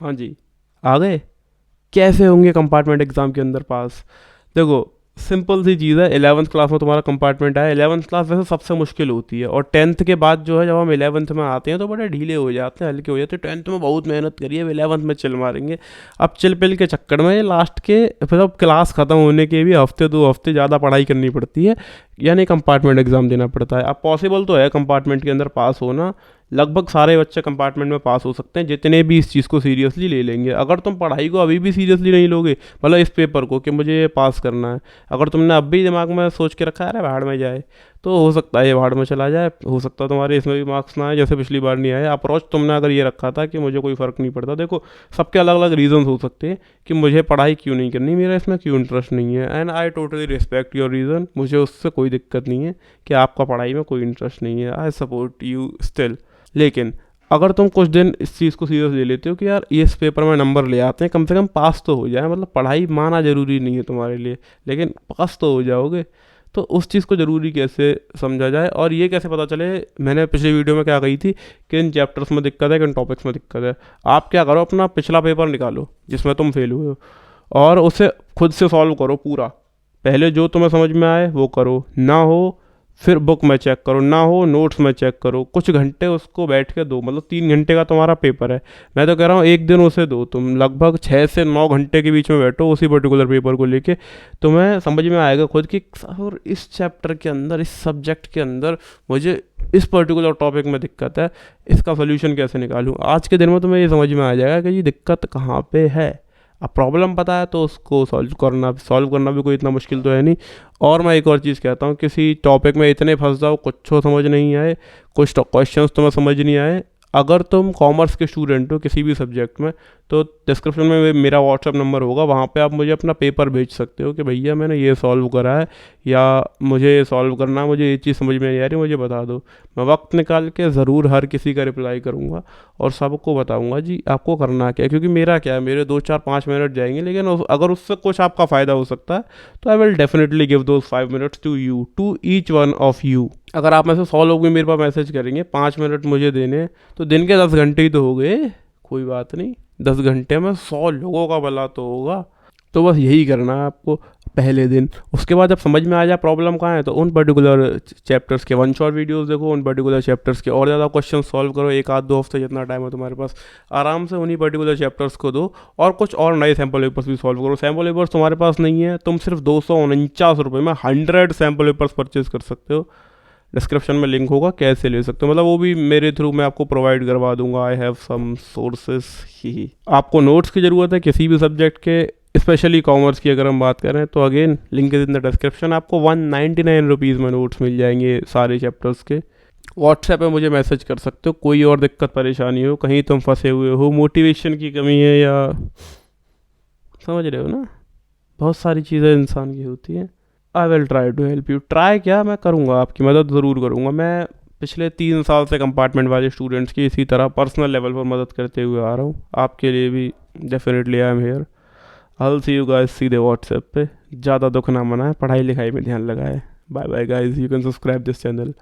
हाँ जी, आ गए। कैसे होंगे कंपार्टमेंट एग्ज़ाम के अंदर पास? देखो, सिंपल सी चीज़ है। 11th क्लास में तुम्हारा कंपार्टमेंट आया। 11th क्लास वैसे सबसे मुश्किल होती है, और 10th के बाद जो है, जब हम 11th में आते हैं तो बड़े ढीले हो जाते हैं, हल्के हो जाते हैं। 10th में बहुत मेहनत करी है, 11th में चिल मारेंगे। अब चिल पिल के चक्कर में लास्ट के, मतलब क्लास ख़त्म होने के भी हफ्ते 2 हफ्ते ज़्यादा पढ़ाई करनी पड़ती है, यानी कंपार्टमेंट एग्ज़ाम देना पड़ता है। अब पॉसिबल तो है कंपार्टमेंट के अंदर पास होना। लगभग सारे बच्चे कंपार्टमेंट में पास हो सकते हैं, जितने भी इस चीज़ को सीरियसली ले लेंगे। अगर तुम पढ़ाई को अभी भी सीरियसली नहीं लोगे, मतलब इस पेपर को, कि मुझे ये पास करना है, अगर तुमने अब भी दिमाग में सोच के रखा है अरे भाड़ में जाए, तो हो सकता है ये भाड़ में चला जाए। हो सकता है तुम्हारे इसमें भी मार्क्स ना आए, जैसे पिछली बार नहीं आया। अप्रोच तुमने अगर ये रखा था कि मुझे कोई फ़र्क नहीं पड़ता, देखो सबके अलग अलग रीजंस हो सकते हैं कि मुझे पढ़ाई क्यों नहीं करनी, मेरा इसमें क्यों इंटरेस्ट नहीं है, and I totally respect your reason. मुझे उससे कोई दिक्कत नहीं है कि आपका पढ़ाई में कोई इंटरेस्ट नहीं है, आई सपोर्ट यू स्टिल। लेकिन अगर तुम कुछ दिन इस चीज़ को सीरियस ले लेते हो कि यार ये इस पेपर में नंबर ले आते हैं, कम से कम पास तो हो जाए, मतलब पढ़ाई माना ज़रूरी नहीं है तुम्हारे लिए, लेकिन पास तो हो जाओगे, तो उस चीज़ को ज़रूरी कैसे समझा जाए, और ये कैसे पता चले। मैंने पिछली वीडियो में क्या कही थी कि इन चैप्टर्स में दिक्कत है, किन टॉपिक्स में दिक्कत है। आप क्या करो, अपना पिछला पेपर निकालो जिसमें तुम फेल हुए हो, और उसे खुद से सॉल्व करो पूरा। पहले जो तुम्हें समझ में आए वो करो, ना हो फिर बुक में चेक करो, ना हो नोट्स में चेक करो। कुछ घंटे उसको बैठ के दो, मतलब 3 घंटे का तुम्हारा पेपर है, मैं तो कह रहा हूँ एक दिन उसे दो। तुम लगभग 6 से 9 घंटे के बीच में बैठो उसी पर्टिकुलर पेपर को लेके, तुम्हें समझ में आएगा खुद कि और इस चैप्टर के अंदर, इस सब्जेक्ट के अंदर मुझे इस पर्टिकुलर टॉपिक में दिक्कत है, इसका सोल्यूशन कैसे निकालूं। आज के दिन में तुम्हें ये समझ में आ जाएगा कि ये दिक्कत कहाँ पे है। अब प्रॉब्लम पता है तो उसको सॉल्व करना भी कोई इतना मुश्किल तो है नहीं। और मैं एक और चीज़ कहता हूँ, किसी टॉपिक में इतने फंस जाओ, कुछ तो समझ नहीं आए, कुछ क्वेश्चंस तुम्हें समझ नहीं आए। अगर तुम कॉमर्स के स्टूडेंट हो किसी भी सब्जेक्ट में, तो डिस्क्रिप्शन में मेरा व्हाट्सअप नंबर होगा, वहाँ पे आप मुझे अपना पेपर भेज सकते हो कि भैया मैंने ये सॉल्व करा है, या मुझे ये सॉल्व करना है, मुझे ये चीज़ समझ में नहीं आ रही, मुझे बता दो। मैं वक्त निकाल के ज़रूर हर किसी का रिप्लाई करूँगा, और सबको बताऊँगा जी आपको करना क्या है। क्योंकि मेरा क्या है, मेरे 2 4 5 मिनट जाएंगे, लेकिन अगर उससे कुछ आपका फ़ायदा हो सकता है, तो I will definitely give those 5 minutes to you, to each one of you. अगर आप में से 100 लोग भी मेरे पास मैसेज करेंगे, 5 मिनट मुझे देने, तो दिन के 10 घंटे ही तो हो गए। कोई बात नहीं, 10 घंटे में 100 लोगों का भला तो होगा। तो बस यही करना है आपको पहले दिन। उसके बाद जब समझ में आ जाए प्रॉब्लम कहाँ है, तो उन पर्टिकुलर चैप्टर्स के वन शॉट वीडियोस देखो, उन पर्टिकुलर चैप्टर्स के और ज़्यादा क्वेश्चन सॉल्व करो। 1 आध 2 हफ्ते जितना टाइम है तुम्हारे पास, आराम से उन्हीं पर्टिकुलर चैप्टर्स को दो, और कुछ और नए सैम्पल पेपर्स भी सॉल्व करो। सैम्पल पेपर्स तुम्हारे पास नहीं है, तुम सिर्फ 249 रुपये में 100 सैम्पल पेपर्स परचेज कर सकते हो। डिस्क्रिप्शन में लिंक होगा, कैसे ले सकते हो, मतलब वो भी मेरे थ्रू मैं आपको प्रोवाइड करवा दूंगा। आई हैव सम सोर्सेस ही। आपको नोट्स की ज़रूरत है किसी भी सब्जेक्ट के, स्पेशली कॉमर्स की अगर हम बात करें, तो again link is in the description. आपको 199 रुपीज़ में नोट्स मिल जाएंगे सारे चैप्टर्स के। व्हाट्सएप पे मुझे मैसेज कर सकते हो, कोई और दिक्कत परेशानी हो, कहीं तुम फंसे हुए हो, मोटिवेशन की कमी है, या समझ रहे हो ना, बहुत सारी चीज़ें इंसान की होती हैं। I will try to help you. Try क्या, मैं करूँगा, आपकी मदद ज़रूर करूँगा। मैं पिछले 3 साल से कंपार्टमेंट वाले स्टूडेंट्स की इसी तरह पर्सनल लेवल पर मदद करते हुए आ रहा हूँ, आपके लिए भी definitely I am here. I see you guys सीधे व्हाट्सएप पे। ज़्यादा दुख ना मनाएं, पढ़ाई लिखाई में ध्यान लगाएं। Bye bye guys, you can subscribe this channel.